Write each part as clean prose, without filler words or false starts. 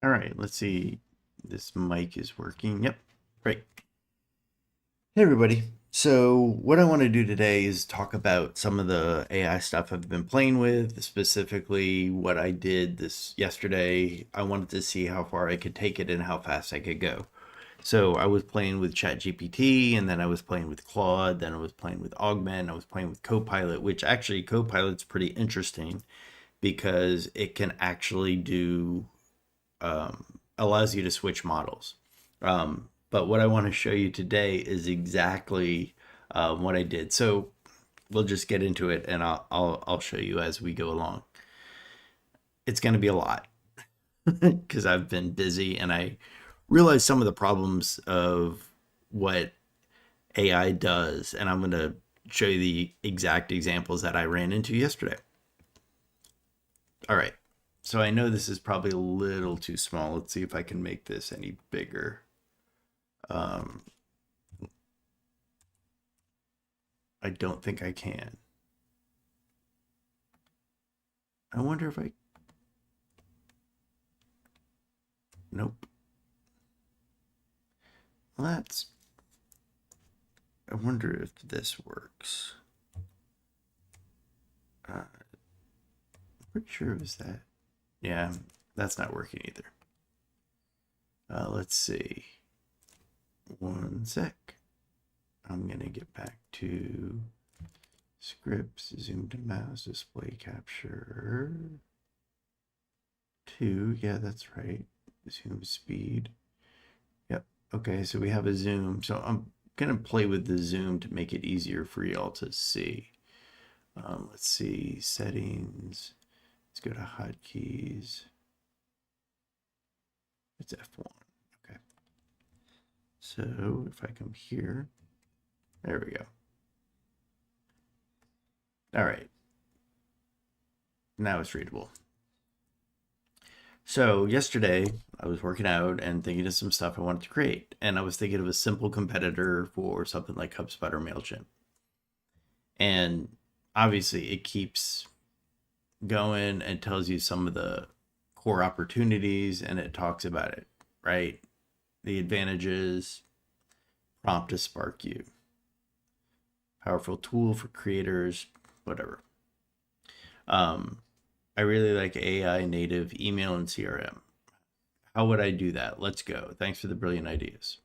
All right, let's see. This mic is working. Yep, great. Hey, everybody. So, what I want to do today is talk about some of the AI stuff I've been playing with, specifically what I did this yesterday. I wanted to see how far I could take it and how fast I could go. So, I was playing with ChatGPT, and then I was playing with Claude, then I was playing with Augment, I was playing with CoPilot, which actually CoPilot's pretty interesting because it can actually do allows you to switch models. But what I want to show you today is exactly what I did. So we'll just get into it, and I'll show you as we go along. It's going to be a lot because I've been busy, and I realized some of the problems of what AI does, and I'm going to show you the exact examples that I ran into yesterday. All right. So I know this is probably a little too small. Let's see if I can make this any bigger. Um, I don't think I can. I wonder if I. Nope. Well, that's. I wonder if this works. I'm pretty sure it was that. Yeah, that's not working either. Let's see. One sec. I'm going to get back to scripts, zoom to mouse, display capture. 2. Yeah, that's right. Zoom speed. Yep. Okay, so we have a zoom. So I'm going to play with the zoom to make it easier for y'all to see. Let's see, settings. Let's go to hotkeys. It's F1. Okay. So if I come here, there we go. All right. Now it's readable. So yesterday I was working out and thinking of some stuff I wanted to create, and I was thinking of a simple competitor for something like HubSpot or MailChimp. And obviously it keeps going and tells you some of the core opportunities and it talks about it, right? The advantages, prompt to spark you, powerful tool for creators, whatever. Um, I really like AI native email and CRM. How would I do that? Let's go. Thanks for the brilliant ideas.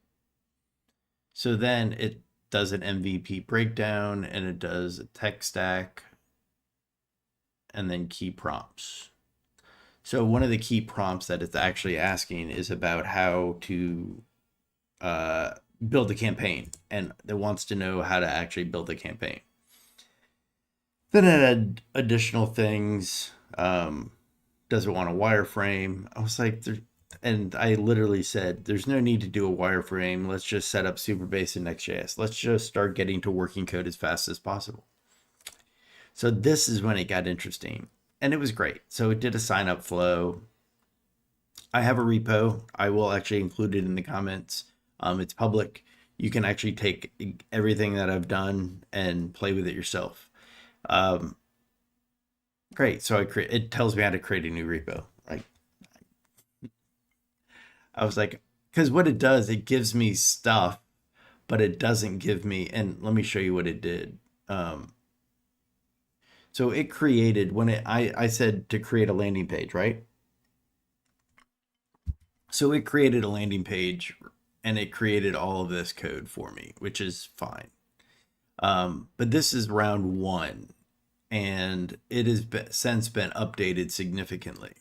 So then it does an MVP breakdown and it does a tech stack and then key prompts. So one of the key prompts that it's actually asking is about how to uh, build a campaign, and it wants to know how to actually build a campaign. Then it had additional things. Does it want a wireframe? I was like, and I literally said, there's no need to do a wireframe. Let's just set up Supabase and Next.js. Let's just start getting to working code as fast as possible. So this is when it got interesting, and it was great. So it did a sign up flow. I have a repo. I will actually include it in the comments. It's public. You can actually take everything that I've done and play with it yourself. Um, Great. So it tells me how to create a new repo. Like I was like, because what it does, it gives me stuff, but it doesn't give me. And let me show you what it did. So it created when I said to create a landing page, right? So it created a landing page and it created all of this code for me, which is fine. But this is round one, and it has since been updated significantly.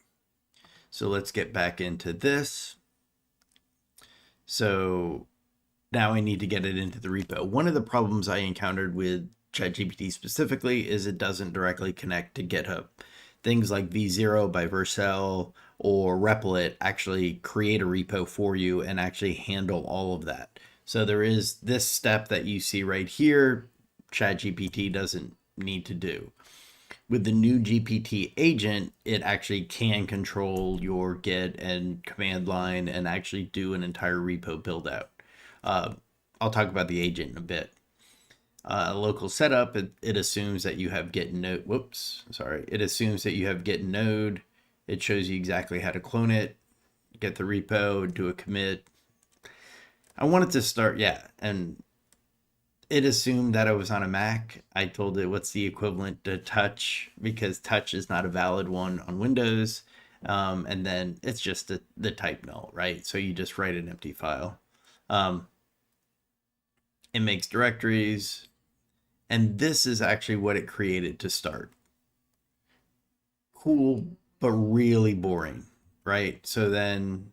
So let's get back into this. So now I need to get it into the repo. One of the problems I encountered with ChatGPT specifically is it doesn't directly connect to GitHub. Things like V0 by Vercel or Replit actually create a repo for you and actually handle all of that. So there is this step that you see right here, ChatGPT doesn't need to do. With the new GPT agent, it actually can control your Git and command line and actually do an entire repo build out. I'll talk about the agent in a bit. Local setup, it assumes that you have Git node. Whoops, sorry. It assumes that you have Git node. It shows you exactly how to clone it. get the repo, do a commit. I wanted to start, yeah, and it assumed that I was on a Mac. I told it what's the equivalent to touch because touch is not a valid one on Windows. And then it's just the type null, right? So you just write an empty file. Um, it makes directories. And this is actually what it created to start. Cool, but really boring, right? So then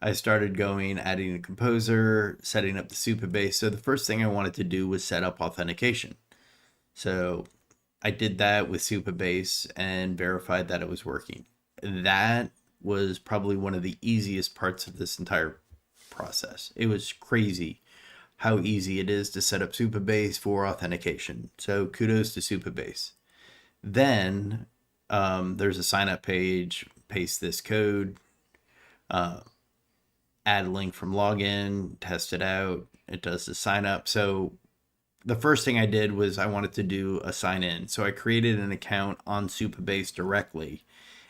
I started going, adding a composer, setting up the Supabase. So the first thing I wanted to do was set up authentication. So I did that with Supabase and verified that it was working. That was probably one of the easiest parts of this entire process. It was crazy how easy it is to set up Supabase for authentication. So kudos to Supabase. Then there's a sign up page, paste this code, uh, add a link from login, test it out. It does the sign up. So the first thing I did was I wanted to do a sign in. So I created an account on Supabase directly,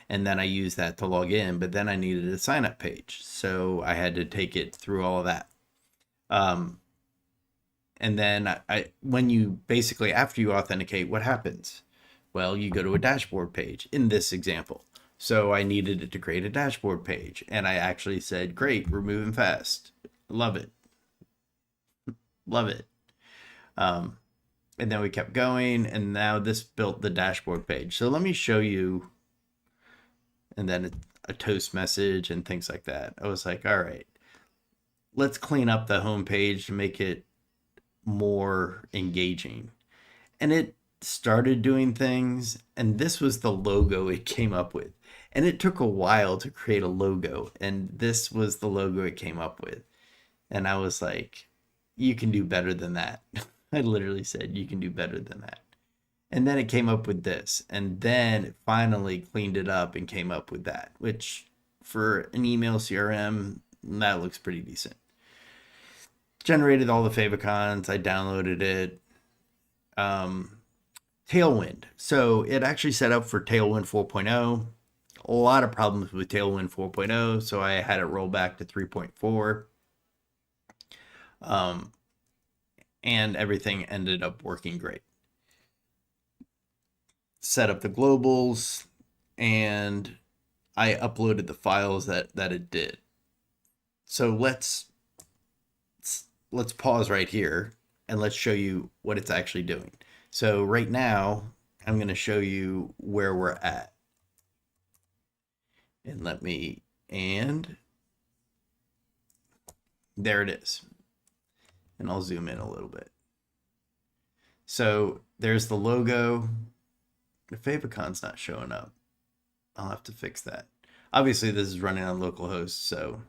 and then I used that to log in. But then I needed a sign up page. So I had to take it through all of that. And then when you basically, after you authenticate, what happens? Well, you go to a dashboard page in this example. So I needed it to create a dashboard page. And I actually said, great, we're moving fast. Love it. Love it. And then we kept going. And now this built the dashboard page. So let me show you. And then a toast message and things like that. I was like, all right, let's clean up the home page to make it more engaging. And it started doing things, and this was the logo it came up with. And it took a while to create a logo, and this was the logo it came up with. And I was like, you can do better than that. I literally said, you can do better than that. And then it came up with this, and then it finally cleaned it up and came up with that, which for an email CRM, that looks pretty decent. Generated all the favicons. I downloaded it. Tailwind. So it actually set up for Tailwind 4.0. A lot of problems with Tailwind 4.0, so I had it roll back to 3.4. And everything ended up working great. Set up the globals, and I uploaded the files that it did. So let's pause right here and let's show you what it's actually doing. So right now, I'm going to show you where we're at. And there it is. And I'll zoom in a little bit. So there's the logo. The favoricon's not showing up. I'll have to fix that. Obviously, this is running on localhost, so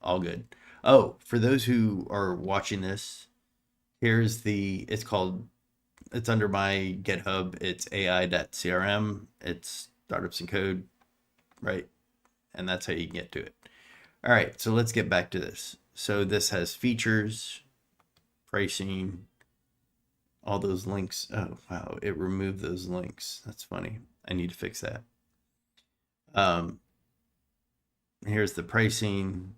all good. Oh, for those who are watching this, here's it's under my GitHub. It's ai.crm. It's startups and code, right? And that's how you can get to it. All right, so let's get back to this. So this has features, pricing, all those links. Oh, wow, it removed those links. That's funny. I need to fix that. Here's the pricing,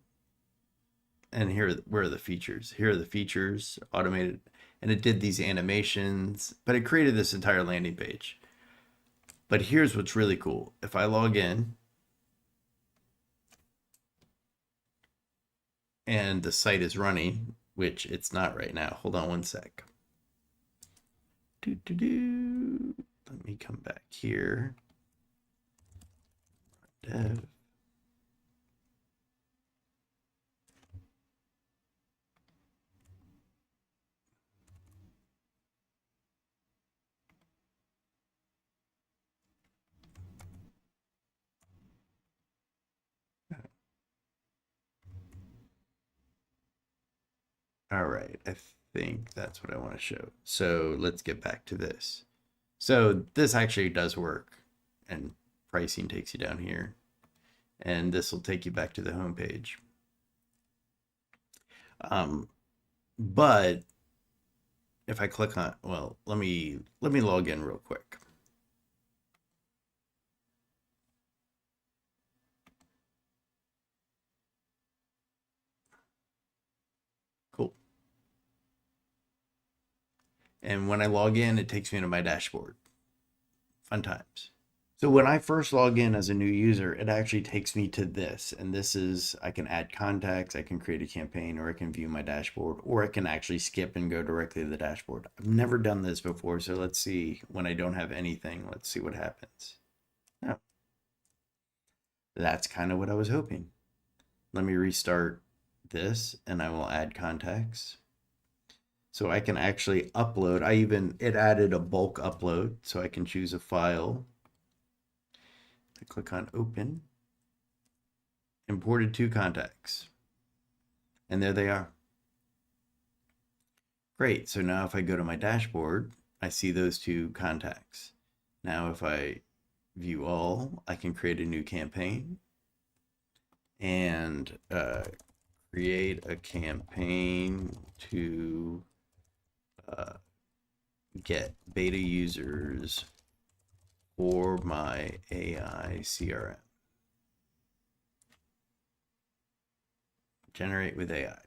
and where are the features? Here are the features, automated, and it did these animations, but it created this entire landing page. But here's what's really cool. If I log in and the site is running, which it's not right now. Hold on one sec. Let me come back here. Dev. All right, I think that's what I want to show. So let's get back to this. So this actually does work, and pricing takes you down here, and this will take you back to the home page. But if I click on, well, let me log in real quick. And when I log in, it takes me to my dashboard. Fun times. So when I first log in as a new user, it actually takes me to this. And this is, I can add contacts, I can create a campaign, or I can view my dashboard, or I can actually skip and go directly to the dashboard. I've never done this before, so let's see. When I don't have anything, let's see what happens. Oh, that's kind of what I was hoping. Let me restart this and I will add contacts. So I can actually upload. It added a bulk upload, so I can choose a file. I click on open, imported 2 contacts, and there they are. Great. So now if I go to my dashboard, I see those 2 contacts. Now if I view all, I can create a new campaign and create a campaign to get beta users for my AI CRM. Generate with AI.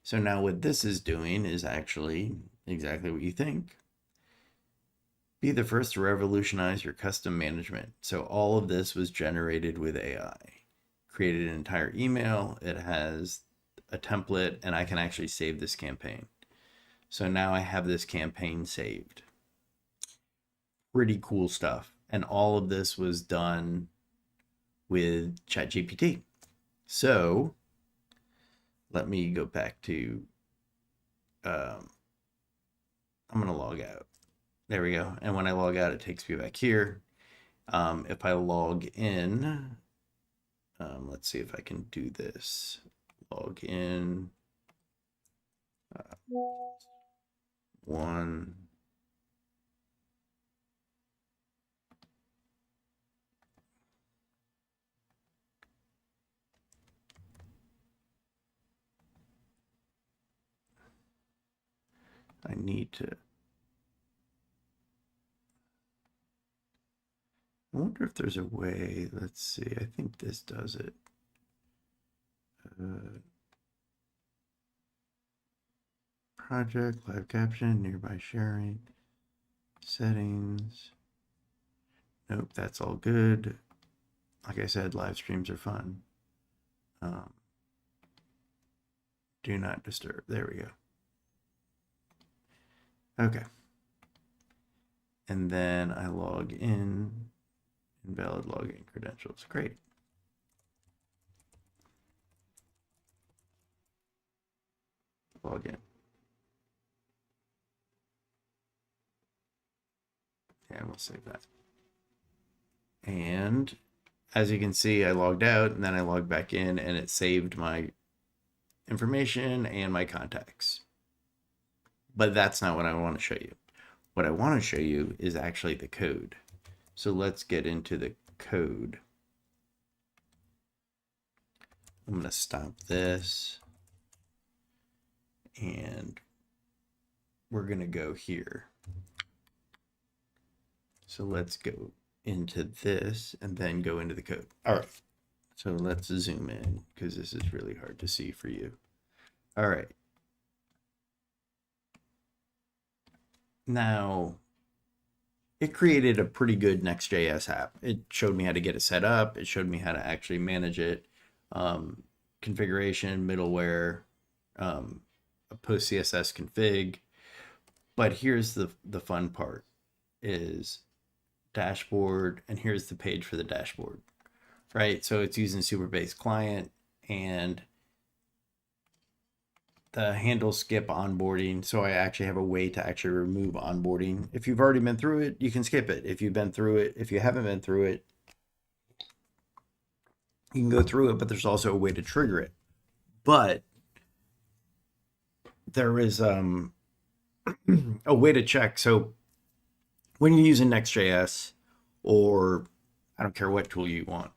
So now what this is doing is actually exactly what you think. Be the first to revolutionize your custom management. So all of this was generated with AI. Created an entire email. It has a template, and I can actually save this campaign. So now I have this campaign saved. Pretty cool stuff. And all of this was done with ChatGPT. So let me go back to, I'm going to log out. There we go. And when I log out, it takes me back here. If I log in, let's see if I can do this. Log in. 1. I need to. I wonder if there's a way. Let's see. I think this does it. Project, live caption, nearby sharing, settings. Nope, that's all good. Like I said, live streams are fun. Do not disturb. There we go. Okay. And then I log in. Invalid login credentials. Great. Log in. Yeah, we'll save that. And as you can see, I logged out and then I logged back in and it saved my information and my contacts. But that's not what I want to show you. What I want to show you is actually the code. So let's get into the code. I'm going to stop this. And we're going to go here. So let's go into this and then go into the code. All right. So let's zoom in because this is really hard to see for you. All right. Now, it created a pretty good Next.js app. It showed me how to get it set up. It showed me how to actually manage it. Configuration, middleware, a post CSS config. But here's the fun part is dashboard, and here's the page for the dashboard, right? So it's using Superbase client and the handle skip onboarding. So I actually have a way to actually remove onboarding. If you've already been through it, you can skip it. If you've been through it, if you haven't been through it, you can go through it, but there's also a way to trigger it. But there is a way to check. So when you're using Next.js, or I don't care what tool you want,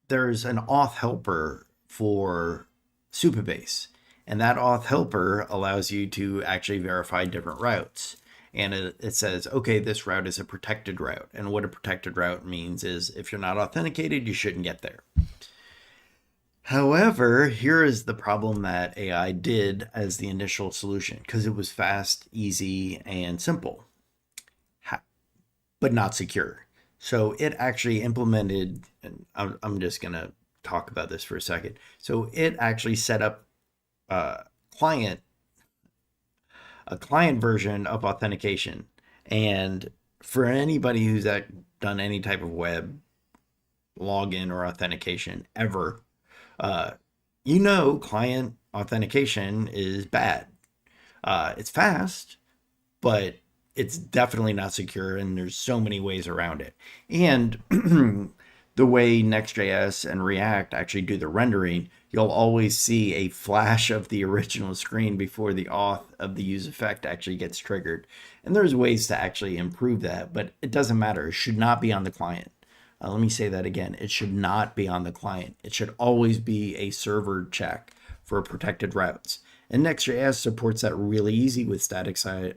there's an auth helper for Superbase. And that auth helper allows you to actually verify different routes. And it says, okay, this route is a protected route. And what a protected route means is if you're not authenticated, you shouldn't get there. However, here is the problem that AI did as the initial solution because it was fast, easy, and simple, but not secure. So it actually implemented, and I'm just going to talk about this for a second. So it actually set up a client, a client version of authentication. And for anybody who's done any type of web login or authentication ever, uh, client authentication is bad. It's fast, but it's definitely not secure, and there's so many ways around it. And the way Next.js and React actually do the rendering, you'll always see a flash of the original screen before the auth of the use effect actually gets triggered. And there's ways to actually improve that, but it doesn't matter. It should not be on the client. Let me say that again. It should not be on the client. It should always be a server check for protected routes. And Next.js supports that really easy with static side,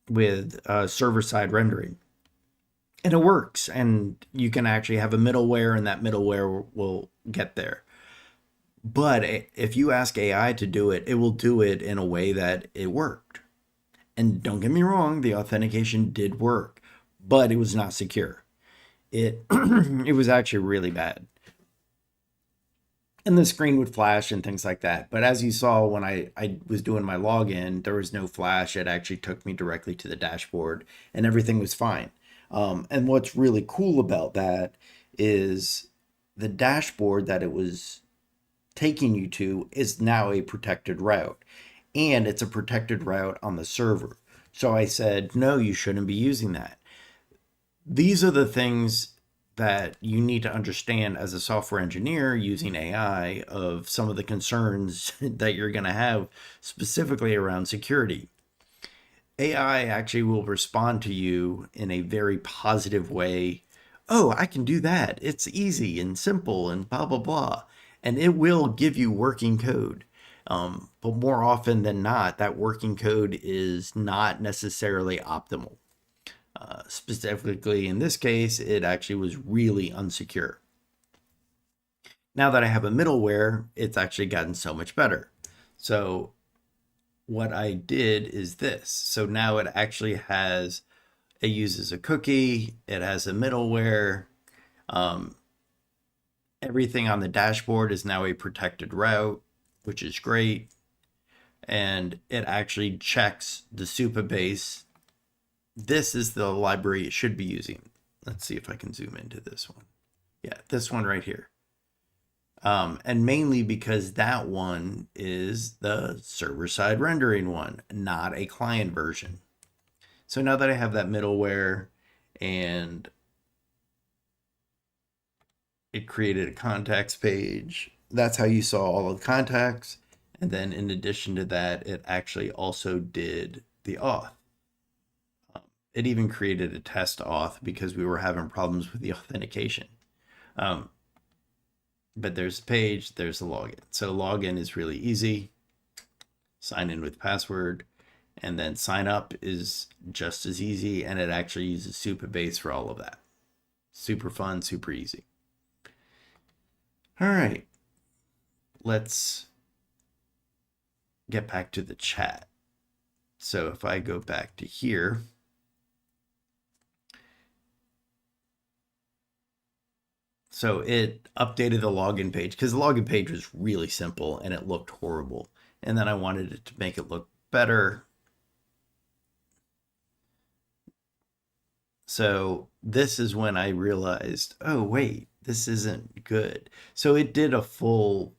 with server side rendering. And it works. And you can actually have a middleware, and that middleware will get there. But if you ask AI to do it, it will do it in a way that it worked. And don't get me wrong, the authentication did work, but it was not secure. It it was actually really bad. And the screen would flash and things like that. But as you saw when I was doing my login, there was no flash. It actually took me directly to the dashboard and everything was fine. And what's really cool about that is the dashboard that it was taking you to is now a protected route. And it's a protected route on the server. So I said, no, you shouldn't be using that. These are the things that you need to understand as a software engineer using AI of some of the concerns that you're going to have specifically around security. AI actually will respond to you in a very positive way. Oh, I can do that. It's easy and simple and blah, blah, blah. And it will give you working code. But more often than not, that working code is not necessarily optimal. Specifically in this case, it actually was really unsecure. Now that I have a middleware, it's actually gotten so much better. So what I did is this. So now it actually it uses a cookie, it has a middleware. Um, Everything on the dashboard is now a protected route, which is great. And it actually checks the Supabase. This is the library it should be using. Let's see if I can zoom into this one. Yeah, this one right here. And mainly because that one is the server-side rendering one, not a client version. So now that I have that middleware and it created a contacts page, that's how you saw all of the contacts. And then in addition to that, it actually also did the auth. It even created a test auth because we were having problems with the authentication. But there's a page, there's a login. So login is really easy. Sign in with password, and then sign up is just as easy, and it actually uses Supabase for all of that. Super fun, super easy. All right, let's get back to the chat. So if I go back to here, so it updated the login page because the login page was really simple and it looked horrible. And then I wanted it to make it look better. So this is when I realized, oh, wait, this isn't good. So it did a full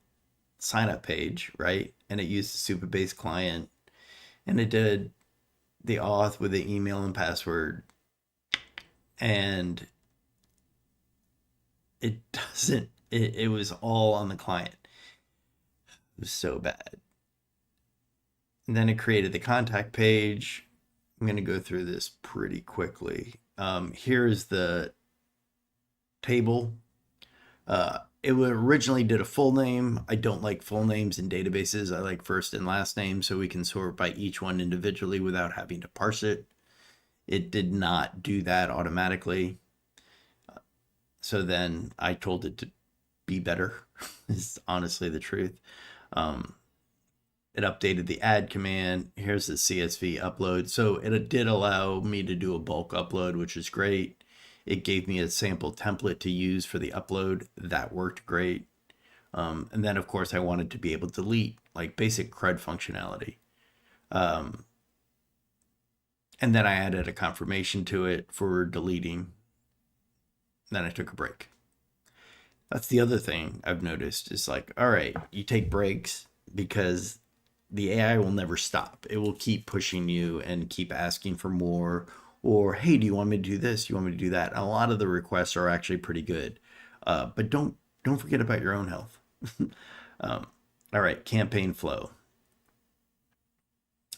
sign up page, right? And it used the Supabase client and it did the auth with the email and password. And it doesn't, it was all on the client. It was so bad. And then it created the contact page. I'm going to go through this pretty quickly. Here's the table. It originally did a full name. I don't like full names in databases. I like first and last name so we can sort by each one individually without having to parse it. It did not do that automatically. So then I told it to be better, is honestly the truth. Um, it updated the add command. Here's the CSV upload. So it did allow me to do a bulk upload, which is great. It gave me a sample template to use for the upload. That worked great. And then, of course, I wanted to be able to delete, like basic CRUD functionality. Um, and then I added a confirmation to it for deleting. Then I took a break. That's the other thing I've noticed is like, all right, you take breaks because the AI will never stop. It will keep pushing you and keep asking for more. Or, hey, do you want me to do this? Do you want me to do that? And a lot of the requests are actually pretty good. But don't forget about your own health. um, all right, campaign flow.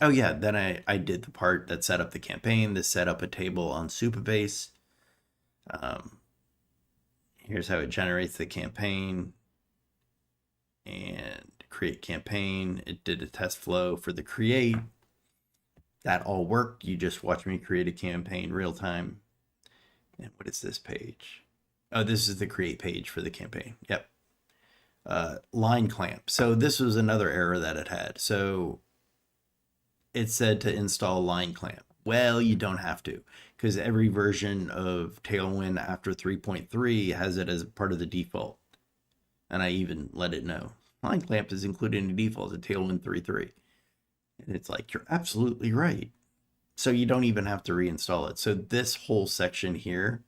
Oh yeah, then I did the part that set up the campaign, that set up a table on Supabase. Um, here's how it generates the campaign and create campaign. It did a test flow for the create. That all worked. You just watch me create a campaign real time. And what is this page? Oh, this is the create page for the campaign. Yep. Line clamp. So this was another error that it had. So it said to install line clamp. Well, you don't have to, because every version of Tailwind after 3.3 has it as part of the default. And I even let it know. Line clamp is included in the default of Tailwind 3.3. And it's like, you're absolutely right. So you don't even have to reinstall it. So this whole section here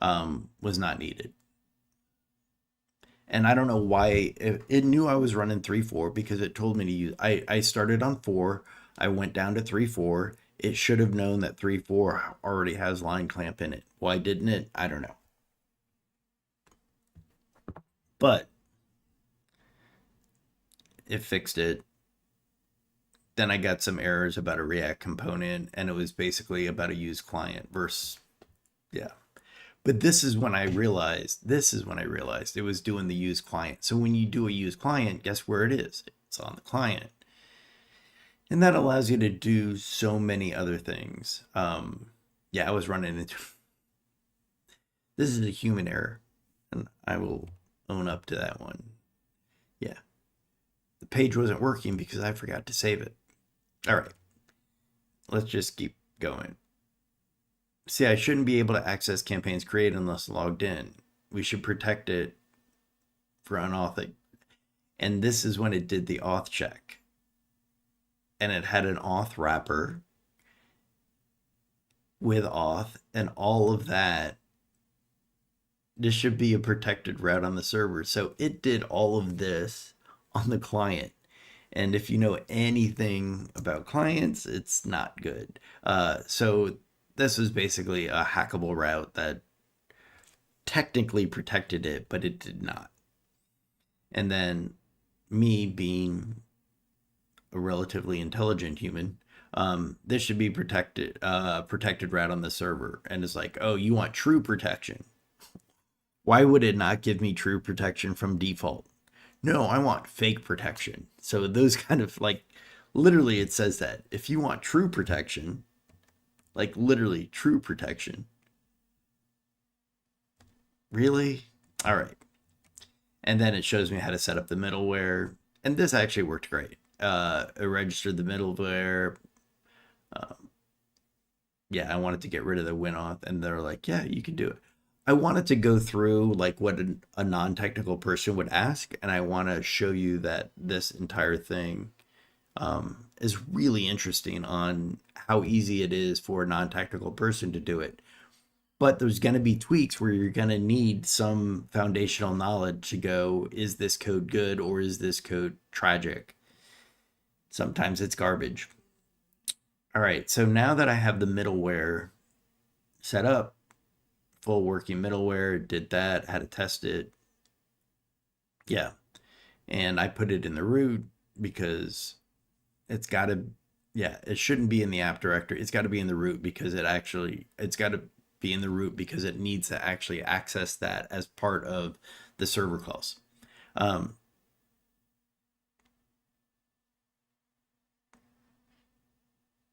was not needed. And I don't know why it knew I was running 3.4 because it told me to use. I started on 4. I went down to 3.4. It should have known that 3.4 already has line clamp in it. Why didn't it? I don't know. But it fixed it. Then I got some errors about a React component, and it was basically about a use client versus, yeah. But this is when I realized it was doing the use client. So when you do a use client, guess where it is? It's on the client. And that allows you to do so many other things. Yeah, I was running into this is a human error, and I will own up to that one. Yeah, the page wasn't working because I forgot to save it. All right, let's just keep going. See, I shouldn't be able to access campaigns created unless logged in. We should protect it for unauthing. And this is when it did the auth check. And it had an auth wrapper with auth and all of that. This should be a protected route on the server. So it did all of this on the client. And if you know anything about clients, it's not good. So this was basically a hackable route that technically protected it, but it did not. And then me being a relatively intelligent human, this should be protected route on the server. And it's like, oh, you want true protection. Why would it not give me true protection from default? No, I want fake protection. So those kind of like, literally it says that if you want true protection, like literally true protection. Really? All right. And then it shows me how to set up the middleware. And this actually worked great. It registered the middleware. Yeah, I wanted to get rid of the WinAuth. And they're like, yeah, you can do it. I wanted to go through like what a non-technical person would ask. And I want to show you that this entire thing is really interesting on how easy it is for a non-technical person to do it. But there's going to be tweaks where you're going to need some foundational knowledge to go, is this code good or is this code tragic? Sometimes it's garbage. All right, so now that I have the middleware set up, full working middleware, did that, had to test it. Yeah, and I put it in the root because it's got to, yeah, it shouldn't be in the app directory. It's got to be in the root because it's got to be in the root because it needs to actually access that as part of the server calls.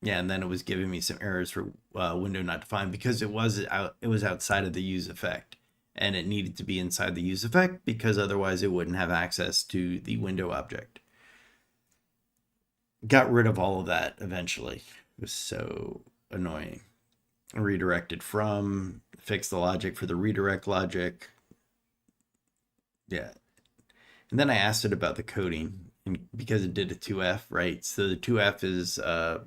Yeah, and then it was giving me some errors for window not defined because it was outside of the use effect. and it needed to be inside the use effect because otherwise it wouldn't have access to the window object. Got rid of all of that eventually. It was so annoying. Redirected from, fixed the logic for the redirect logic. Yeah. And then I asked it about the coding, and because it did a 2F, right? So the 2F is URL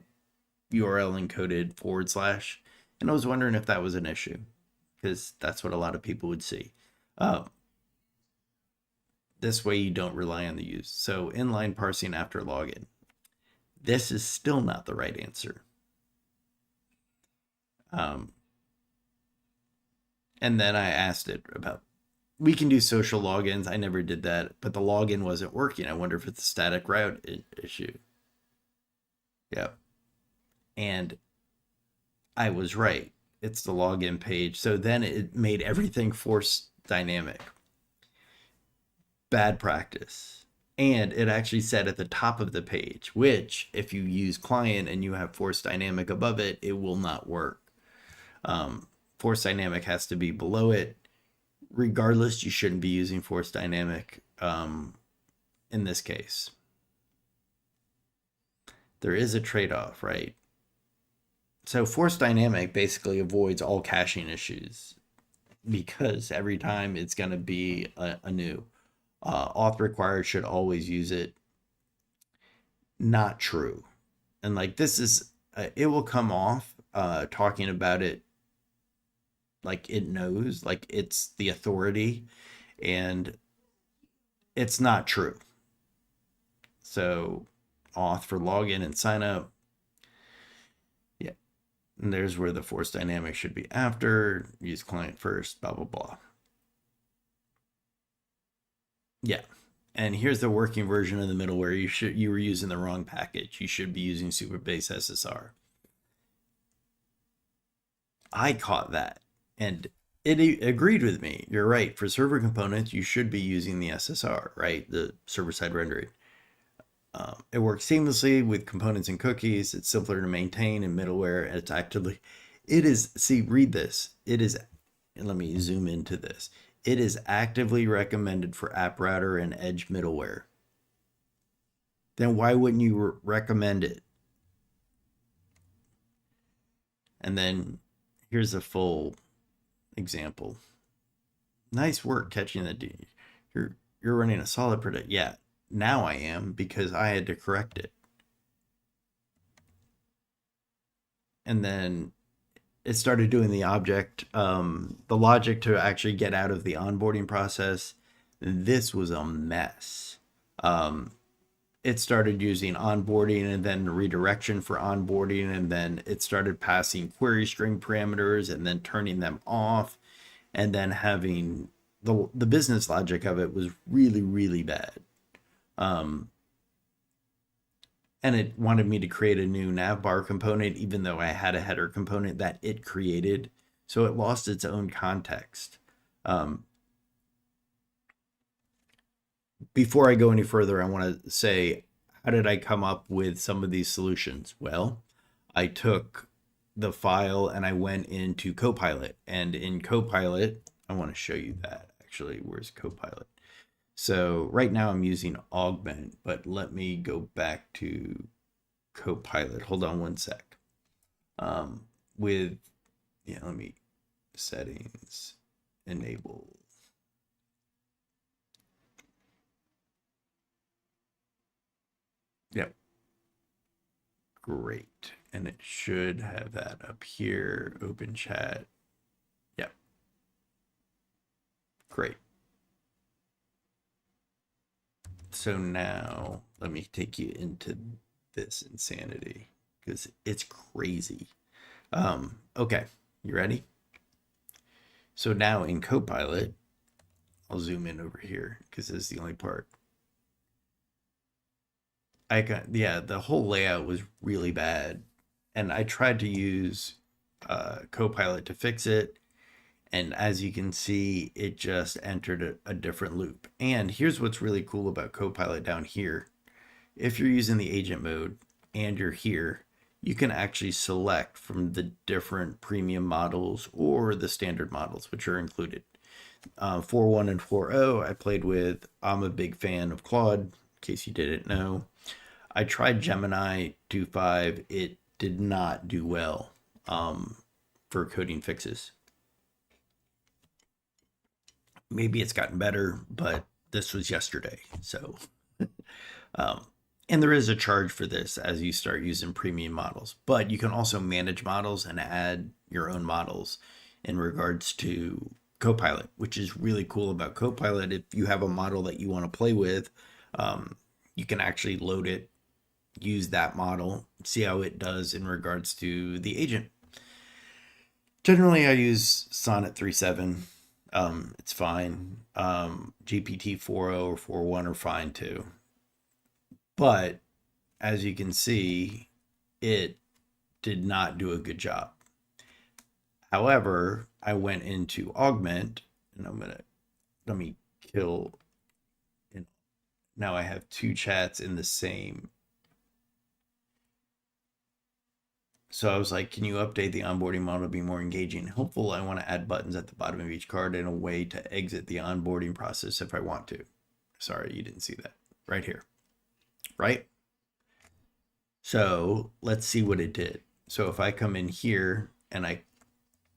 encoded /. And I was wondering if that was an issue, because that's what a lot of people would see. This way you don't rely on the use. So inline parsing after login. This is still not the right answer. And then I asked it about, we can do social logins. I never did that, but the login wasn't working. I wonder if it's a static route issue. Yep. And I was right. It's the login page. So then it made everything force dynamic. Bad practice. And it actually said at the top of the page, which if you use client and you have force dynamic above it, it will not work. Force dynamic has to be below it. Regardless, you shouldn't be using force dynamic in this case. There is a trade-off, right? So force dynamic basically avoids all caching issues because every time it's going to be a new. Auth required should always use it. Not true. And like this is, it will come off talking about it like it knows, like it's the authority, and it's not true. So auth for login and sign up. Yeah. And there's where the force dynamic should be after, use client first, blah, blah, blah. Yeah. And here's the working version of the middleware. You were using the wrong package. You should be using Supabase SSR. I caught that, and it agreed with me. You're right. For server components, you should be using the SSR, right? The server-side rendering. It works seamlessly with components and cookies. It's simpler to maintain in middleware, and it's actively, it is, see, read this. It is, and let me zoom into this. It is actively recommended for App Router and Edge middleware. Then why wouldn't you recommend it? And then here's a full example. Nice work catching the D. You're running a solid predict. Yeah, now I am, because I had to correct it. And then it started doing the object, the logic to actually get out of the onboarding process. This was a mess. It started using onboarding and then redirection for onboarding, and then it started passing query string parameters and then turning them off, and then having the business logic of it was really, really bad. And it wanted me to create a new navbar component, even though I had a header component that it created. So it lost its own context. Before I go any further, I want to say, how did I come up with some of these solutions? Well, I took the file and I went into CoPilot. And in CoPilot, I want to show you that. Actually, where's CoPilot? So right now I'm using Augment, but let me go back to CoPilot. Hold on one sec. Let me, settings, enable. Yep. Great. And it should have that up here, open chat. Yep. Great. So now let me take you into this insanity because it's crazy. Okay, you ready? So now in CoPilot, I'll zoom in over here because this is the only part. The whole layout was really bad, and I tried to use CoPilot to fix it, and as you can see, it just entered a different loop. And here's what's really cool about CoPilot down here. If you're using the agent mode and you're here, you can actually select from the different premium models or the standard models, which are included. 4.1 and 4.0, I played with. I'm a big fan of Claude, in case you didn't know. I tried Gemini 2.5. It did not do well for coding fixes. Maybe it's gotten better, but this was yesterday. So, um, and there is a charge for this as you start using premium models, but you can also manage models and add your own models in regards to CoPilot, which is really cool about CoPilot. If you have a model that you want to play with, you can actually load it, use that model, see how it does in regards to the agent. Generally, I use Sonnet 3.7. It's fine. GPT 4.0 or 4.1 are fine too. But as you can see, it did not do a good job. However, I went into Augment, and let me kill. And now I have two chats in the same. So I was like, can you update the onboarding model to be more engaging? Helpful. I want to add buttons at the bottom of each card and a way to exit the onboarding process if I want to. Sorry, you didn't see that. Right here. Right? So let's see what it did. So if I come in here and I'm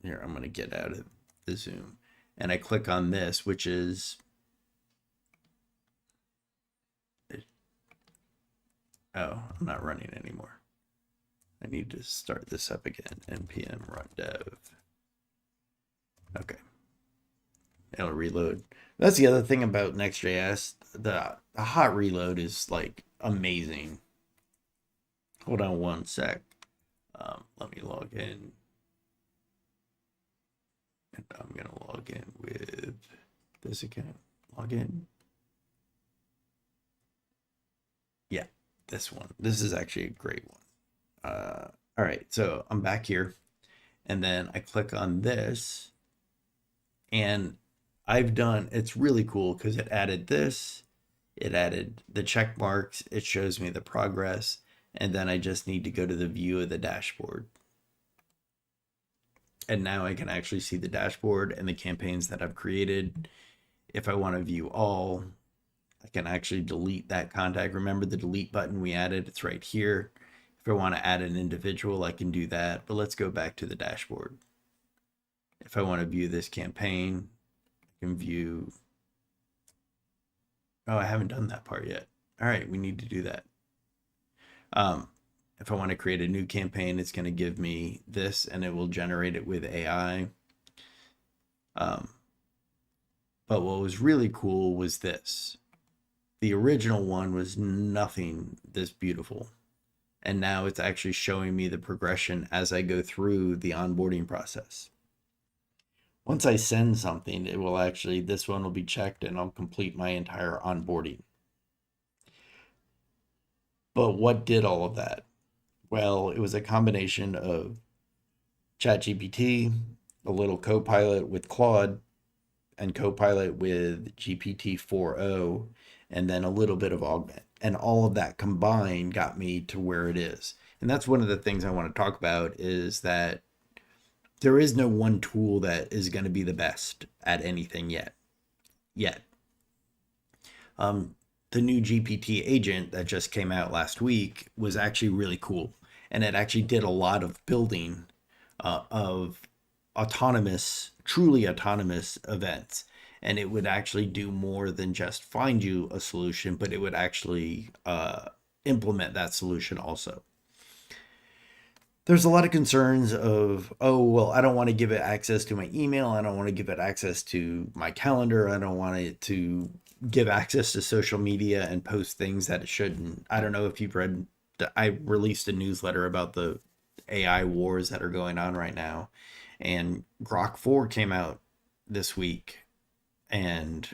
going to get out of the Zoom and I click on this, which is, oh, I'm not running anymore. I need to start this up again. npm run dev. Okay. It'll reload. That's the other thing about Next.js. The hot reload is like amazing. Hold on one sec. Let me log in. And I'm going to log in with this account. Log in. Yeah, this one. This is actually a great one. All right, so I'm back here. And then I click on this. And it's really cool because it added this. It added the check marks. It shows me the progress. And then I just need to go to the view of the dashboard. And now I can actually see the dashboard and the campaigns that I've created. If I want to view all, I can actually delete that contact. Remember the delete button we added? It's right here. If I want to add an individual, I can do that. But let's go back to the dashboard. If I want to view this campaign, I can view. Oh, I haven't done that part yet. All right, we need to do that. If I want to create a new campaign, it's going to give me this and it will generate it with AI. But what was really cool was this. The original one was nothing this beautiful. And now it's actually showing me the progression as I go through the onboarding process. Once I send something, this one will be checked and I'll complete my entire onboarding. But what did all of that? Well, it was a combination of ChatGPT, a little CoPilot with Claude, and CoPilot with GPT 4.0, and then a little bit of Augment. And all of that combined got me to where it is. And that's one of the things I want to talk about is that there is no one tool that is going to be the best at anything yet. The new GPT agent that just came out last week was actually really cool. And it actually did a lot of building of truly autonomous events. And it would actually do more than just find you a solution, but it would actually implement that solution also. There's a lot of concerns of, oh, well, I don't want to give it access to my email. I don't want to give it access to my calendar. I don't want it to give access to social media and post things that it shouldn't. I don't know if you've read, I released a newsletter about the AI wars that are going on right now. And Grok 4 came out this week and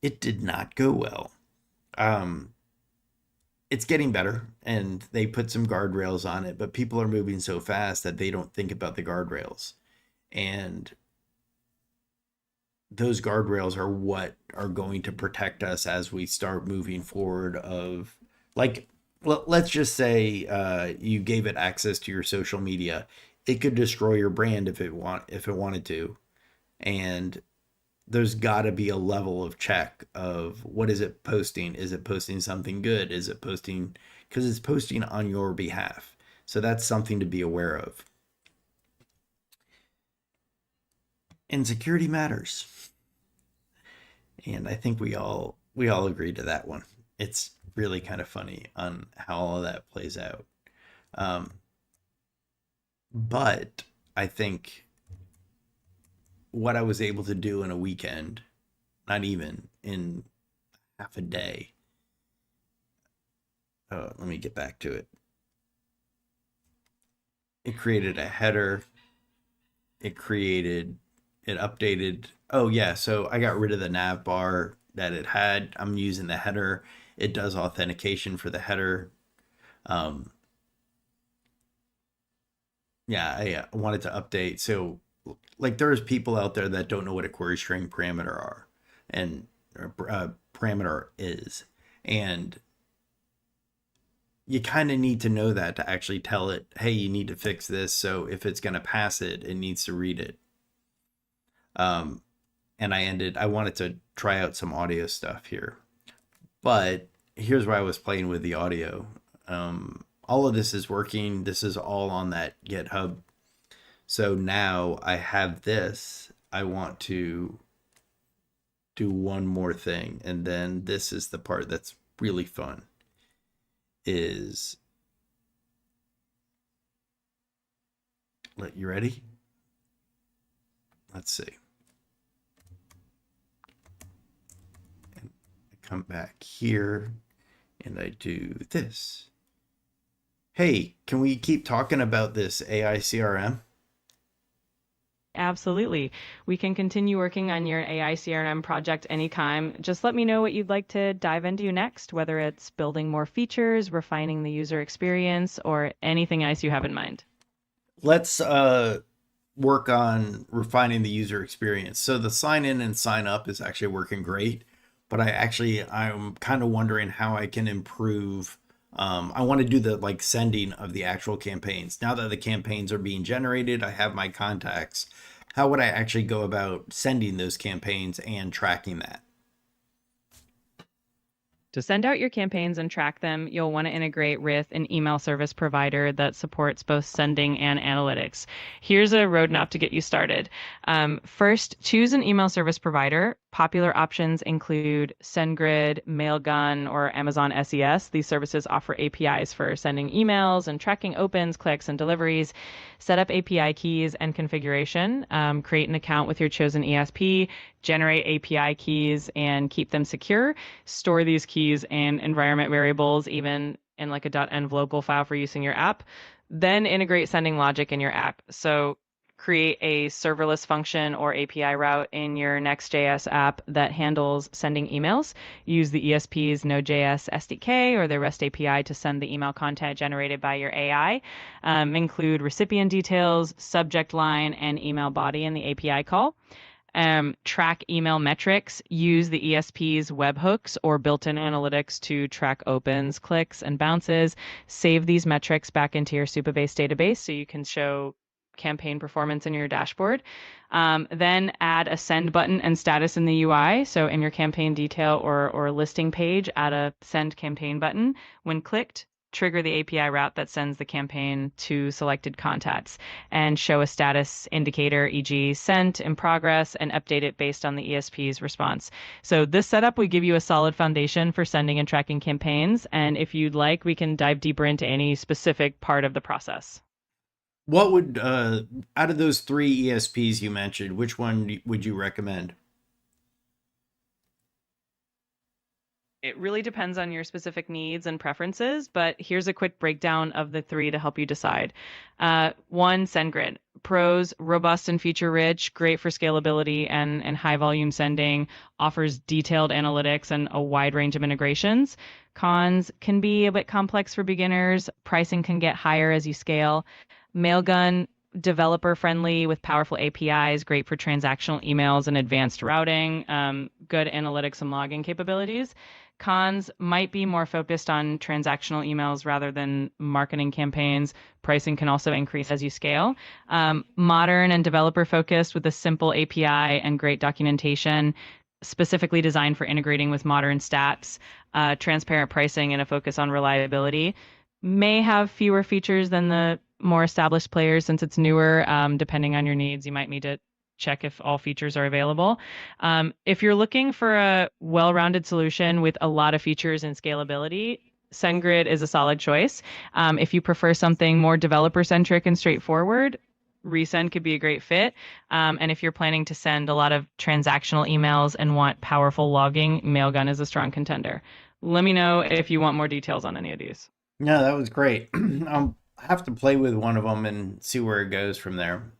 it did not go well. It's getting better and they put some guardrails on it, but people are moving so fast that they don't think about the guardrails. And those guardrails are what are going to protect us as we start moving forward of like, let's just say you gave it access to your social media. It could destroy your brand if it wanted to. And there's got to be a level of check of what is it posting? Is it posting something good? Is it posting because it's posting on your behalf? So that's something to be aware of. And security matters. And I think we all agree to that one. It's really kind of funny on how all of that plays out. Um, but I think what I was able to do in a weekend, not even in half a day. Let me get back to it. It created a header. It updated. Oh, yeah. So I got rid of the nav bar that it had. I'm using the header. It does authentication for the header. Um, yeah, I wanted to update. So, like, there's people out there that don't know what a query string parameter are and parameter is. And you kind of need to know that to actually tell it, hey, you need to fix this. So if it's going to pass it, it needs to read it. Um, and I wanted to try out some audio stuff here. But here's where I was playing with the audio. All of this is working. This is all on that GitHub. So now I have this. I want to do one more thing. And then this is the part that's really fun. Is you ready? Let's see. And I come back here and I do this. Hey, can we keep talking about this AI CRM? Absolutely. We can continue working on your AI CRM project anytime. Just let me know what you'd like to dive into next, whether it's building more features, refining the user experience, or anything else you have in mind. Let's work on refining the user experience. So the sign in and sign up is actually working great, but I'm kind of wondering how I can improve. I want to do the like sending of the actual campaigns. Now that the campaigns are being generated, I have my contacts. How would I actually go about sending those campaigns and tracking that? To send out your campaigns and track them, you'll want to integrate with an email service provider that supports both sending and analytics. Here's a roadmap to get you started. First, choose an email service provider. Popular options include SendGrid, Mailgun, or Amazon SES. These services offer APIs for sending emails and tracking opens, clicks, and deliveries. Set up API keys and configuration. Create an account with your chosen ESP, generate API keys, and keep them secure. Store these keys in environment variables, even in like a .env local file for use in your app. Then integrate sending logic in your app. So create a serverless function or API route in your Next.js app that handles sending emails. Use the ESP's Node.js SDK or the REST API to send the email content generated by your AI. Include recipient details, subject line, and email body in the API call. Track email metrics, use the ESP's webhooks or built-in analytics to track opens, clicks, and bounces. Save these metrics back into your Supabase database so you can show campaign performance in your dashboard. Then add a send button and status in the UI. So in your campaign detail or listing page, add a send campaign button. When clicked, trigger the API route that sends the campaign to selected contacts and show a status indicator, e.g. sent, in progress, and update it based on the ESP's response. So this setup will give you a solid foundation for sending and tracking campaigns. And if you'd like, we can dive deeper into any specific part of the process. What would out of those three ESPs you mentioned, which one would you recommend? It really depends on your specific needs and preferences, but here's a quick breakdown of the three to help you decide. One, SendGrid. Pros, robust and feature rich, great for scalability and high volume sending, offers detailed analytics and a wide range of integrations. Cons, can be a bit complex for beginners. Pricing can get higher as you scale. Mailgun, developer friendly with powerful APIs, great for transactional emails and advanced routing, good analytics and logging capabilities. Cons might be more focused on transactional emails rather than marketing campaigns. Pricing can also increase as you scale. Modern and developer focused with a simple API and great documentation, specifically designed for integrating with modern stats, transparent pricing, and a focus on reliability. May have fewer features than the more established players since it's newer. Depending on your needs, you might need to check if all features are available. If you're looking for a well-rounded solution with a lot of features and scalability, SendGrid is a solid choice. If you prefer something more developer-centric and straightforward, Resend could be a great fit. And if you're planning to send a lot of transactional emails and want powerful logging, Mailgun is a strong contender. Let me know if you want more details on any of these. No, that was great. I'll have to play with one of them and see where it goes from there.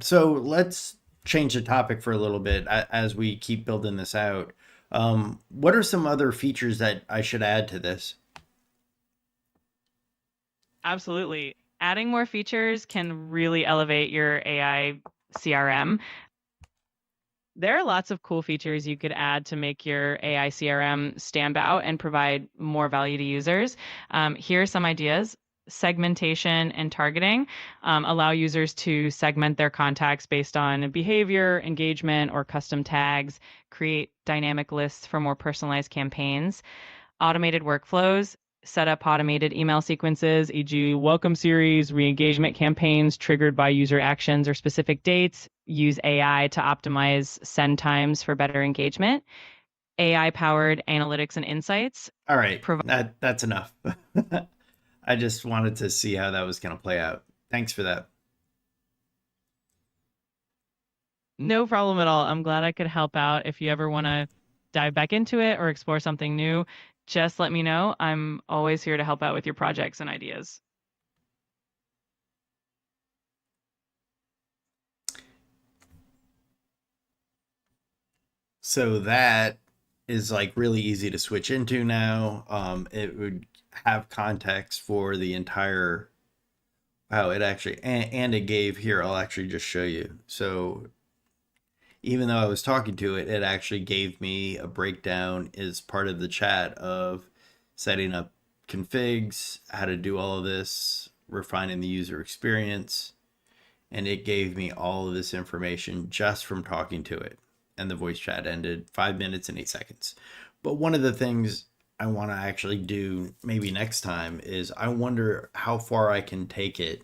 So let's change the topic for a little bit as we keep building this out. What are some other features that I should add to this? Absolutely. Adding more features can really elevate your AI CRM. There are lots of cool features you could add to make your AI CRM stand out and provide more value to users. Here are some ideas. Segmentation and targeting allow users to segment their contacts based on behavior, engagement, or custom tags, create dynamic lists for more personalized campaigns. Automated workflows, set up automated email sequences, e.g., welcome series, re-engagement campaigns triggered by user actions or specific dates. Use AI to optimize send times for better engagement. AI-powered analytics and insights. All right, that's enough. I just wanted to see how that was going to play out. Thanks for that. No problem at all. I'm glad I could help out. If you ever want to dive back into it or explore something new, just let me know. I'm always here to help out with your projects and ideas. So that is like really easy to switch into now. It would have context for the entire. Wow, it actually and it gave here. I'll actually just show you. So even though I was talking to it, it actually gave me a breakdown as part of the chat of setting up configs, how to do all of this, refining the user experience, and it gave me all of this information just from talking to it. And the voice chat ended 5 minutes and 8 seconds. But one of the things I want to actually do maybe next time is I wonder how far I can take it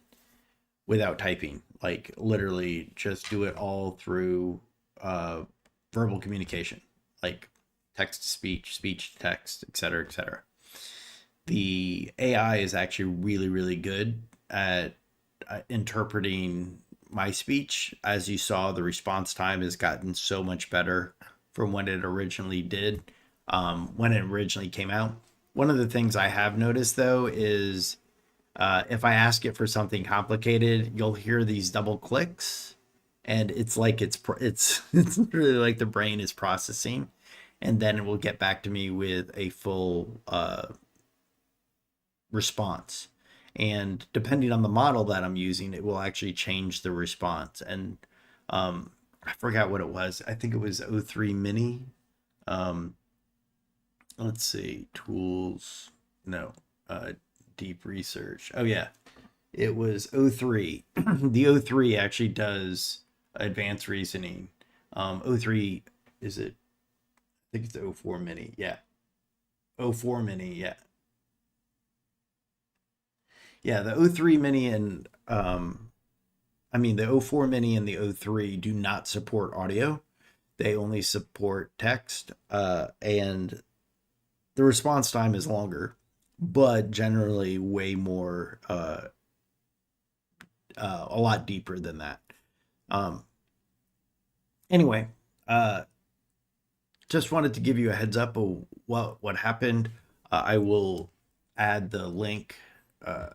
without typing, like literally just do it all through verbal communication, like text to speech, speech to text, et cetera, et cetera. The AI is actually really, really good at interpreting my speech. As you saw, the response time has gotten so much better from when it originally did, when it originally came out. One of the things I have noticed though is if I ask it for something complicated, you'll hear these double clicks, and it's like it's literally like the brain is processing, and then it will get back to me with a full response. And depending on the model that I'm using, it will actually change the response. And I forgot what it was. I think it was O3 Mini. Um, let's see, tools. No, deep research. Oh yeah, it was O3. The O3 actually does advanced reasoning. O3 is it? I think it's O4 Mini. Yeah, O4 Mini. Yeah, yeah. The O3 Mini and I mean the O4 Mini and the O3 do not support audio. They only support text, and the response time is longer, but generally way more, a lot deeper than that. Um, anyway, uh, just wanted to give you a heads up of what happened. I will add the link to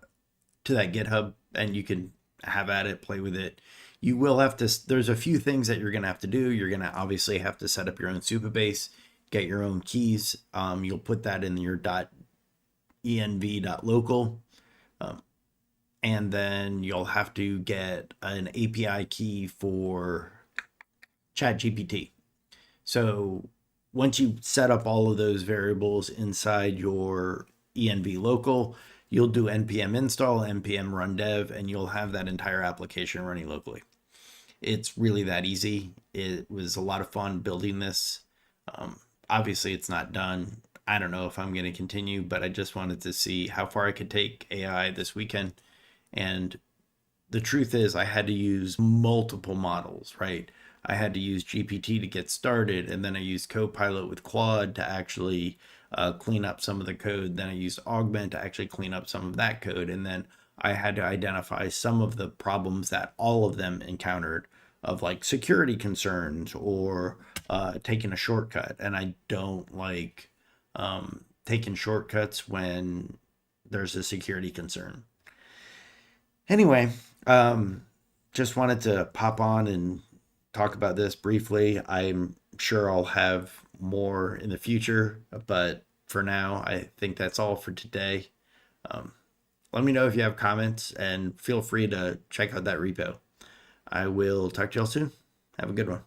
that GitHub, and you can have at it, play with it. You will have to. There's a few things that you're gonna have to do. You're gonna obviously have to set up your own Supabase, get your own keys. You'll put that in your .env.local. Um, and then you'll have to get an API key for ChatGPT. So once you set up all of those variables inside your env local, you'll do npm install, npm run dev, and you'll have that entire application running locally. It's really that easy. It was a lot of fun building this. Obviously, it's not done. I don't know if I'm going to continue, but I just wanted to see how far I could take AI this weekend. And the truth is, I had to use multiple models, right? I had to use GPT to get started, and then I used CoPilot with Claude to actually clean up some of the code. Then I used Augment to actually clean up some of that code. And then I had to identify some of the problems that all of them encountered of like security concerns or taking a shortcut. And I don't like taking shortcuts when there's a security concern. Anyway, just wanted to pop on and talk about this briefly. I'm sure I'll have more in the future, but for now, I think that's all for today. Um, Let me know if you have comments and feel free to check out that repo. I will talk to y'all soon. Have a good one.